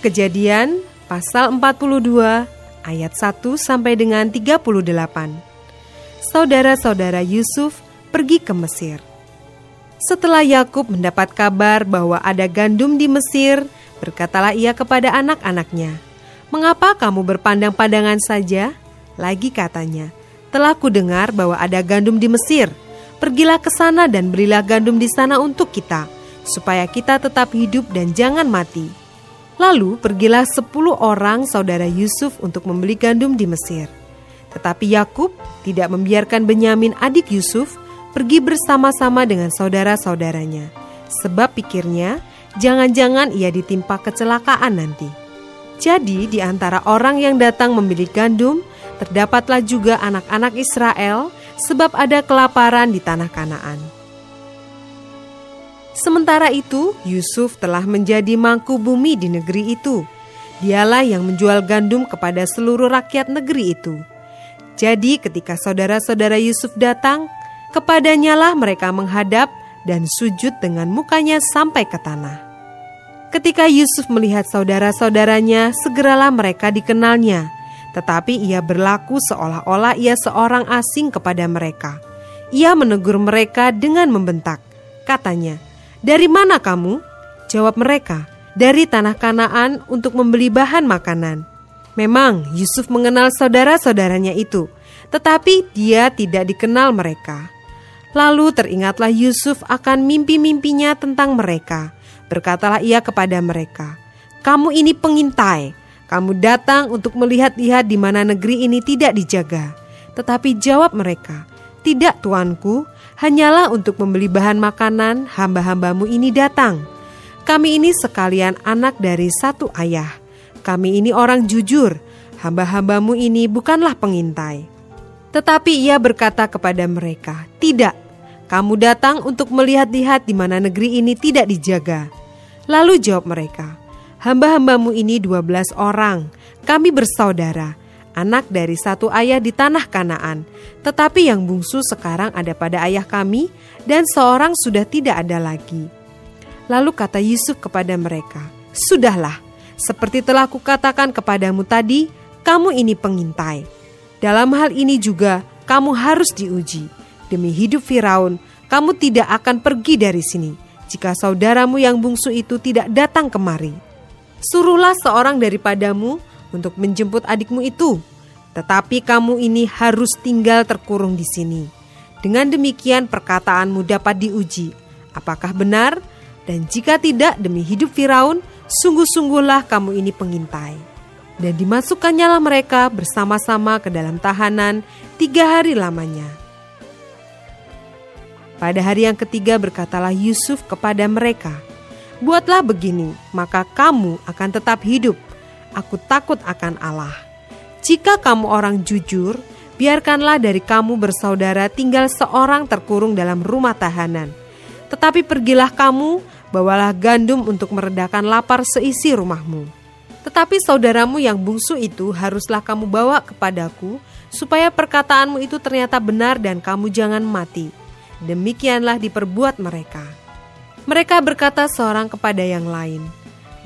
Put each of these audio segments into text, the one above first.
Kejadian pasal 42 ayat 1 sampai dengan 38. Saudara-saudara Yusuf pergi ke Mesir. Setelah Yakub mendapat kabar bahwa ada gandum di Mesir, berkatalah ia kepada anak-anaknya, "Mengapa kamu berpandang-pandangan saja?" Lagi katanya, "Telah kudengar bahwa ada gandum di Mesir. Pergilah ke sana dan belilah gandum di sana untuk kita, supaya kita tetap hidup dan jangan mati." Lalu pergilah 10 orang saudara Yusuf untuk membeli gandum di Mesir. Tetapi Yakub tidak membiarkan Benyamin adik Yusuf pergi bersama-sama dengan saudara-saudaranya, sebab pikirnya jangan-jangan ia ditimpa kecelakaan nanti. Jadi di antara orang yang datang membeli gandum, terdapatlah juga anak-anak Israel, sebab ada kelaparan di tanah Kanaan. Sementara itu, Yusuf telah menjadi mangku bumi di negeri itu. Dialah yang menjual gandum kepada seluruh rakyat negeri itu. Jadi ketika saudara-saudara Yusuf datang, kepadanyalah mereka menghadap dan sujud dengan mukanya sampai ke tanah. Ketika Yusuf melihat saudara-saudaranya, segeralah mereka dikenalnya. Tetapi ia berlaku seolah-olah ia seorang asing kepada mereka. Ia menegur mereka dengan membentak. Katanya, "Dari mana kamu?" Jawab mereka, "Dari tanah Kanaan untuk membeli bahan makanan." Memang Yusuf mengenal saudara-saudaranya itu, tetapi dia tidak dikenal mereka. Lalu teringatlah Yusuf akan mimpi-mimpinya tentang mereka. Berkatalah ia kepada mereka, "Kamu ini pengintai. Kamu datang untuk melihat-lihat di mana negeri ini tidak dijaga." Tetapi jawab mereka, "Tidak, tuanku, hanyalah untuk membeli bahan makanan hamba-hambamu ini datang. Kami ini sekalian anak dari satu ayah. Kami ini orang jujur, hamba-hambamu ini bukanlah pengintai." Tetapi ia berkata kepada mereka, "Tidak, kamu datang untuk melihat-lihat di mana negeri ini tidak dijaga." Lalu jawab mereka, "Hamba-hambamu ini 12 orang, kami bersaudara, anak dari satu ayah di tanah Kanaan. Tetapi yang bungsu sekarang ada pada ayah kami, dan seorang sudah tidak ada lagi." Lalu kata Yusuf kepada mereka, "Sudahlah, seperti telah kukatakan kepadamu tadi, kamu ini pengintai. Dalam hal ini juga kamu harus diuji. Demi hidup Firaun, kamu tidak akan pergi dari sini, jika saudaramu yang bungsu itu tidak datang kemari. Suruhlah seorang daripadamu untuk menjemput adikmu itu. Tetapi kamu ini harus tinggal terkurung di sini. Dengan demikian perkataanmu dapat diuji, apakah benar? Dan jika tidak, demi hidup Firaun, sungguh-sungguhlah kamu ini pengintai." Dan dimasukkannya mereka bersama-sama ke dalam tahanan 3 hari lamanya. Pada hari yang ketiga berkatalah Yusuf kepada mereka, "Buatlah begini, maka kamu akan tetap hidup. Aku takut akan Allah. Jika kamu orang jujur, biarkanlah dari kamu bersaudara tinggal seorang terkurung dalam rumah tahanan. Tetapi pergilah kamu, bawalah gandum untuk meredakan lapar seisi rumahmu. Tetapi saudaramu yang bungsu itu haruslah kamu bawa kepadaku, supaya perkataanmu itu ternyata benar dan kamu jangan mati." Demikianlah diperbuat mereka. Mereka berkata seorang kepada yang lain,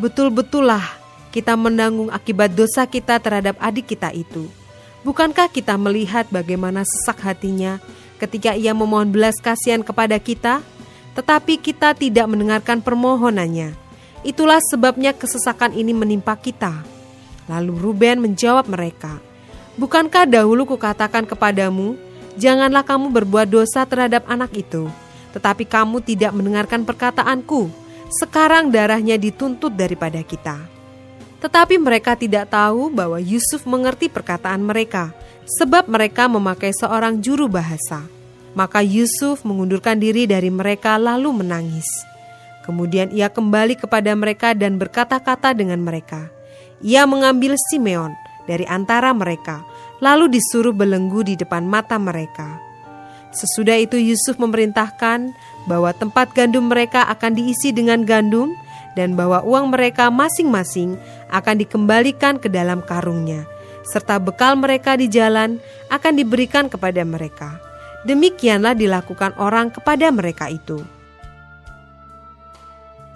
"Betul-betullah kita menanggung akibat dosa kita terhadap adik kita itu. Bukankah kita melihat bagaimana sesak hatinya ketika ia memohon belas kasihan kepada kita? Tetapi kita tidak mendengarkan permohonannya. Itulah sebabnya kesesakan ini menimpa kita." Lalu Ruben menjawab mereka, "Bukankah dahulu kukatakan kepadamu, janganlah kamu berbuat dosa terhadap anak itu? Tetapi kamu tidak mendengarkan perkataanku. Sekarang darahnya dituntut daripada kita." Tetapi mereka tidak tahu bahwa Yusuf mengerti perkataan mereka, sebab mereka memakai seorang juru bahasa. Maka Yusuf mengundurkan diri dari mereka lalu menangis. Kemudian ia kembali kepada mereka dan berkata-kata dengan mereka. Ia mengambil Simeon dari antara mereka, lalu disuruh belenggu di depan mata mereka. Sesudah itu Yusuf memerintahkan bahwa tempat gandum mereka akan diisi dengan gandum, dan bahwa uang mereka masing-masing akan dikembalikan ke dalam karungnya, serta bekal mereka di jalan akan diberikan kepada mereka. Demikianlah dilakukan orang kepada mereka itu.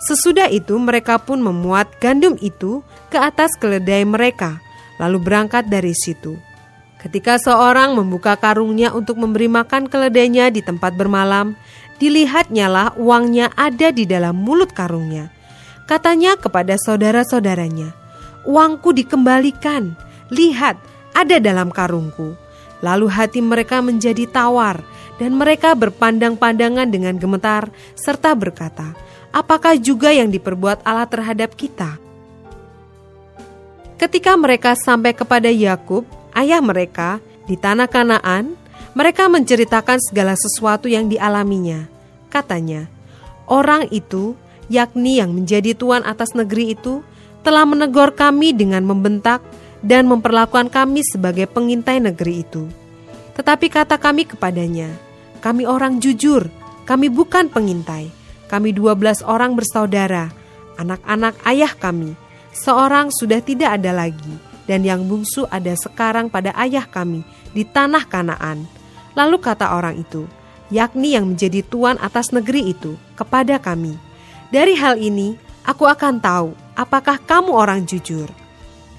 Sesudah itu mereka pun memuat gandum itu ke atas keledai mereka, lalu berangkat dari situ. Ketika seorang membuka karungnya untuk memberi makan keledainya di tempat bermalam, dilihatnyalah uangnya ada di dalam mulut karungnya. Katanya kepada saudara-saudaranya, "Uangku dikembalikan, lihat ada dalam karungku." Lalu hati mereka menjadi tawar dan mereka berpandang-pandangan dengan gemetar serta berkata, "Apakah juga yang diperbuat Allah terhadap kita?" Ketika mereka sampai kepada Yakub, ayah mereka, di tanah Kanaan, mereka menceritakan segala sesuatu yang dialaminya. Katanya, "Orang itu, yakni yang menjadi tuan atas negeri itu, telah menegur kami dengan membentak dan memperlakukan kami sebagai pengintai negeri itu. Tetapi kata kami kepadanya, 'Kami orang jujur, kami bukan pengintai. Kami 12 orang bersaudara, anak-anak ayah kami. Seorang sudah tidak ada lagi, dan yang bungsu ada sekarang pada ayah kami di tanah Kanaan.' Lalu kata orang itu, yakni yang menjadi tuan atas negeri itu, kepada kami, 'Dari hal ini aku akan tahu apakah kamu orang jujur.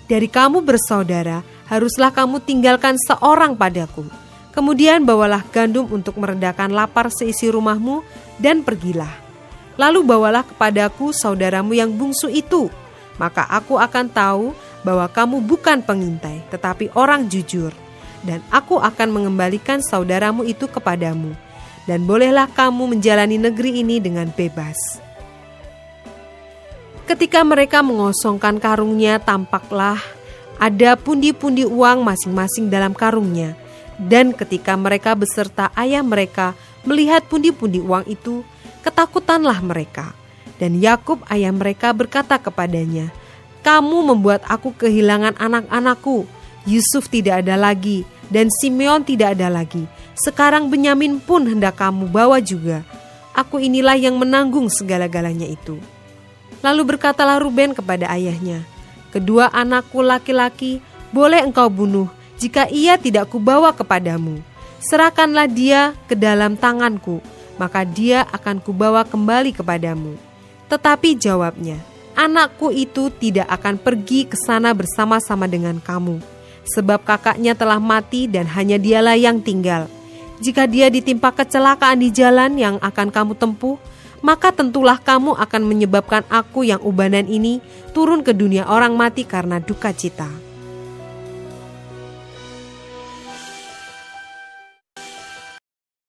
Dari kamu bersaudara, haruslah kamu tinggalkan seorang padaku. Kemudian bawalah gandum untuk meredakan lapar seisi rumahmu dan pergilah. Lalu bawalah kepadaku saudaramu yang bungsu itu, maka aku akan tahu bahwa kamu bukan pengintai, tetapi orang jujur. Dan aku akan mengembalikan saudaramu itu kepadamu, dan bolehlah kamu menjalani negeri ini dengan bebas.' Ketika mereka mengosongkan karungnya, tampaklah ada pundi-pundi uang masing-masing dalam karungnya. Dan ketika mereka beserta ayah mereka melihat pundi-pundi uang itu, ketakutanlah mereka. Dan Yakub ayah mereka berkata kepadanya, 'Kamu membuat aku kehilangan anak-anakku. Yusuf tidak ada lagi, dan Simeon tidak ada lagi. Sekarang Benyamin pun hendak kamu bawa juga. Aku inilah yang menanggung segala-galanya itu.' Lalu berkatalah Ruben kepada ayahnya, 'Kedua anakku laki-laki boleh engkau bunuh jika ia tidak kubawa kepadamu. Serahkanlah dia ke dalam tanganku, maka dia akan kubawa kembali kepadamu.' Tetapi jawabnya, 'Anakku itu tidak akan pergi ke sana bersama-sama dengan kamu, sebab kakaknya telah mati dan hanya dialah yang tinggal. Jika dia ditimpa kecelakaan di jalan yang akan kamu tempuh, maka tentulah kamu akan menyebabkan aku yang ubanan ini turun ke dunia orang mati karena duka cita.'